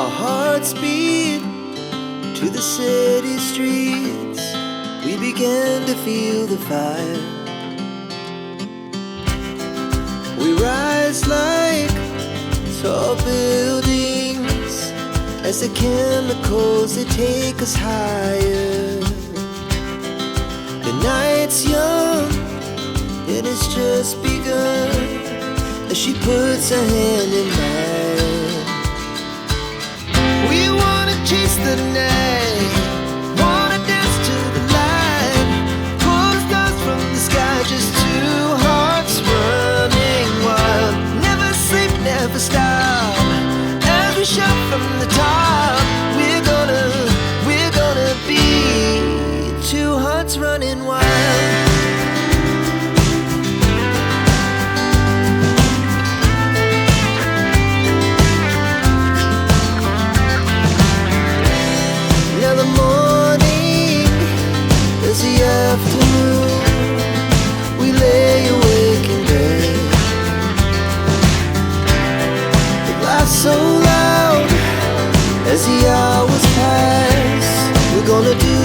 Our hearts beat to the city streets. We began to feel the fire. We rise like tall buildings as the chemicals, they take us higher. The night's young and it's just begun as she puts her hand in mine. We wanna chase the night, wanna dance to the light, pull the stars from the sky, just two hearts running wild. Never sleep, never stop, as we shout from the top. We're gonna be two hearts running wild. Now the morning is the afternoon. We lay awake in bed. It laughs so loud as the hours pass. We're gonna do